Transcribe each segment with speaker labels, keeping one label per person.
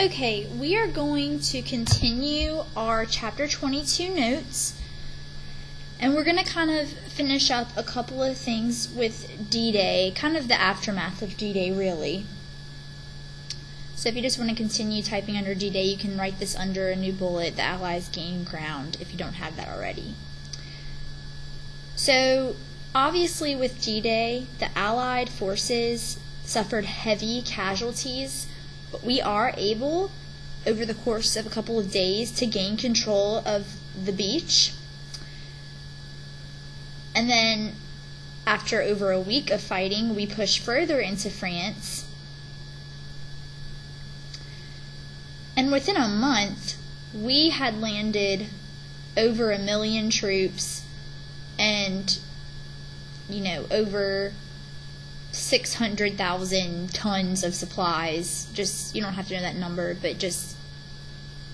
Speaker 1: Okay, we are going to continue our Chapter 22 notes, and we're going to kind of finish up a couple of things with D-Day, kind of the aftermath of D-Day, really. So if you just want to continue typing under D-Day, you can write this under a new bullet, the Allies gained ground, if you don't have that already. So, obviously with D-Day, the Allied forces suffered heavy casualties, but we are able, over the course of a couple of days, to gain control of the beach. And then, after over a week of fighting, we push further into France. And within a month, we had landed over 1 million troops and, over 600,000 tons of supplies. Just, you don't have to know that number, but just,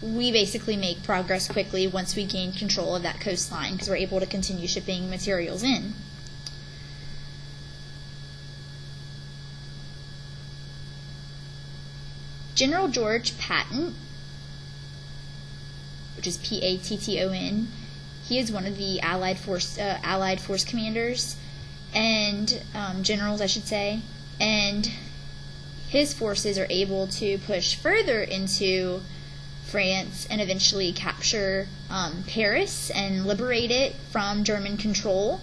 Speaker 1: we basically make progress quickly once we gain control of that coastline because we're able to continue shipping materials in. General George Patton, which is P-A-T-T-O-N, he is one of the Allied force commanders, and generals, I should say, and his forces are able to push further into France and eventually capture Paris and liberate it from German control.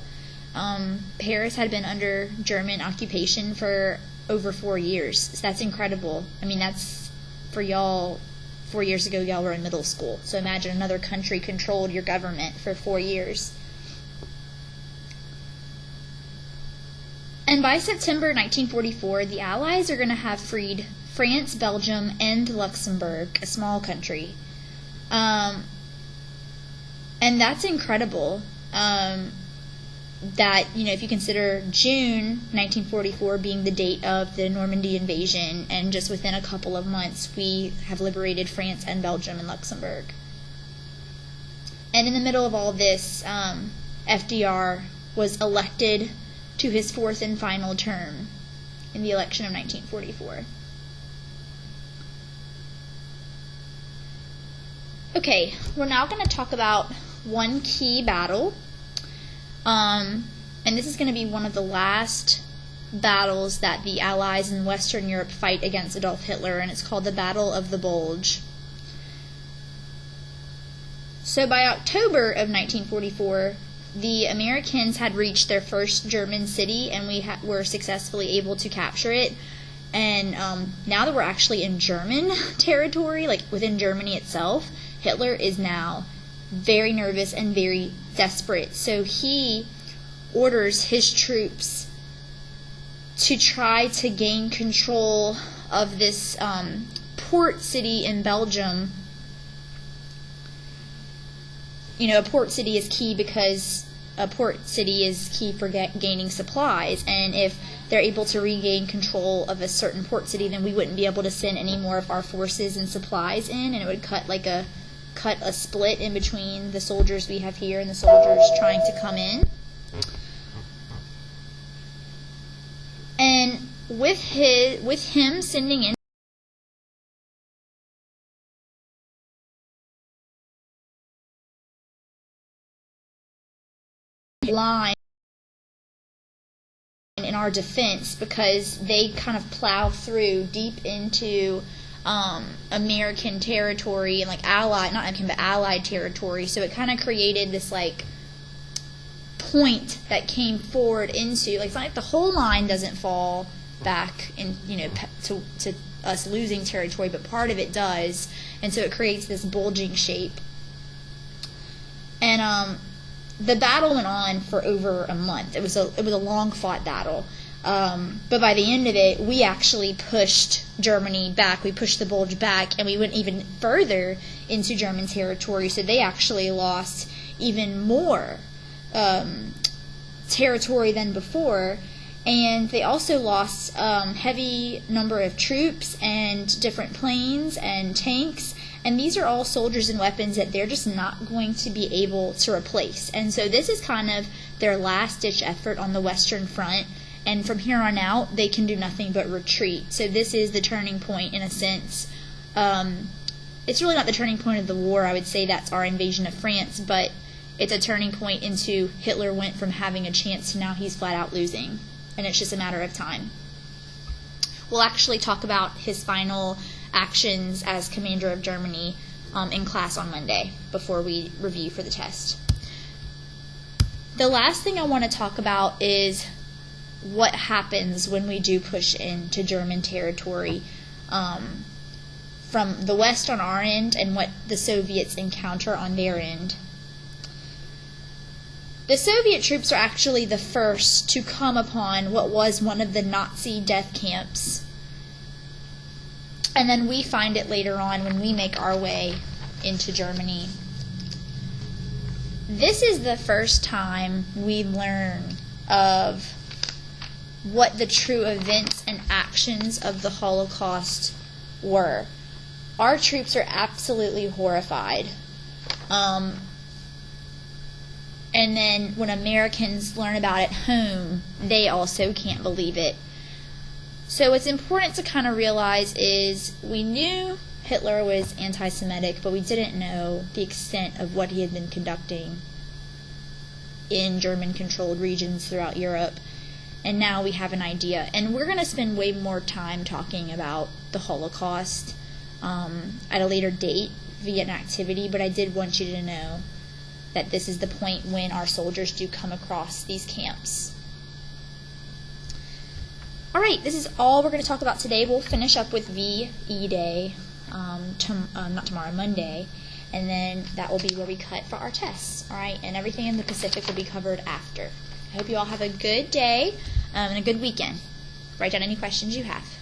Speaker 1: Paris had been under German occupation for over 4 years, so that's incredible. I mean, that's, for y'all, 4 years ago y'all were in middle school, so imagine another country controlled your government for 4 years. And by September 1944, the Allies are going to have freed France, Belgium, and Luxembourg, a small country. And that's incredible. That, if you consider June 1944 being the date of the Normandy invasion, and just within a couple of months we have liberated France and Belgium and Luxembourg. And in the middle of all this, FDR was elected to his 4th and final term in the election of 1944. Okay, we're now going to talk about one key battle, and this is going to be one of the last battles that the Allies in Western Europe fight against Adolf Hitler, and it's called the Battle of the Bulge. So by October of 1944, the Americans had reached their first German city, and we were successfully able to capture it. And now that we're actually in German territory, like within Germany itself, Hitler is now very nervous and very desperate. So he orders his troops to try to gain control of this port city in Belgium. A port city is key because a port city is key for gaining supplies, and if they're able to regain control of a certain port city, then we wouldn't be able to send any more of our forces and supplies in, and it would cut a split in between the soldiers we have here and the soldiers trying to come in. And with him sending in line in our defense, because they kind of plow through deep into American territory and Allied territory, so it kind of created this point that came forward into, it's not like the whole line doesn't fall back in, to us losing territory, but part of it does, and so it creates this bulging shape. And the battle went on for over a month. It was a long fought battle. But by the end of it, we actually pushed Germany back. We pushed the bulge back, and we went even further into German territory. So they actually lost even more territory than before. And they also lost heavy number of troops and different planes and tanks. And these are all soldiers and weapons that they're just not going to be able to replace. And so this is kind of their last-ditch effort on the Western Front. And from here on out, they can do nothing but retreat. So this is the turning point, in a sense, it's really not the turning point of the war. I would say that's our invasion of France, but it's a turning point into Hitler went from having a chance to now he's flat out losing, and it's just a matter of time. We'll actually talk about his final actions as commander of Germany in class on Monday before we review for the test. The last thing I want to talk about is what happens when we do push into German territory from the West on our end and what the Soviets encounter on their end. The Soviet troops are actually the first to come upon what was one of the Nazi death camps. And then we find it later on when we make our way into Germany. This is the first time we learn of what the true events and actions of the Holocaust were. Our troops are absolutely horrified. And then when Americans learn about it home, they also can't believe it. So what's important to kind of realize is we knew Hitler was anti-Semitic, but we didn't know the extent of what he had been conducting in German-controlled regions throughout Europe. And now we have an idea. And we're going to spend way more time talking about the Holocaust at a later date via an activity, but I did want you to know that this is the point when our soldiers do come across these camps. Alright, this is all we're going to talk about today. We'll finish up with VE Day, not tomorrow, Monday, and then that will be where we cut for our tests. Alright, and everything in the Pacific will be covered after. I hope you all have a good day and a good weekend. Write down any questions you have.